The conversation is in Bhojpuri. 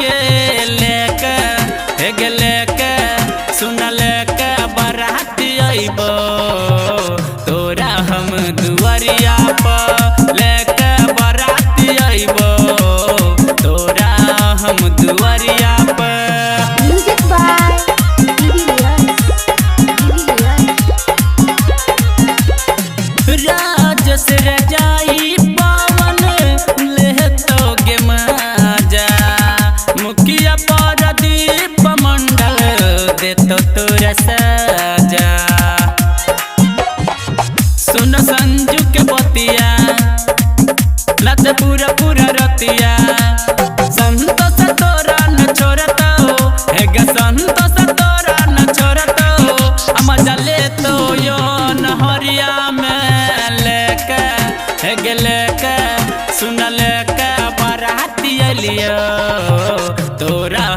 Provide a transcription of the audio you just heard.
के लेके हे लेके सुन लेके बराती अइबो तोरा हम दुआरिया पर लेके बराती अइबो तोरा हम दुआरिया पर। म्यूजिक बाय राजस रजाई पावन ले तो गे मजा मुखिया परदीप मंडल दे तो तोरा सजा। सुन संजू के बतिया लत पूरा पूरा रतिया संतोष तोरा न छोड़तो हेगा संतोष तोरा न छोड़तो मजा ले तो यो नहरिया में लेके हेगे लेके सुन लेके बराती अलियो तोरा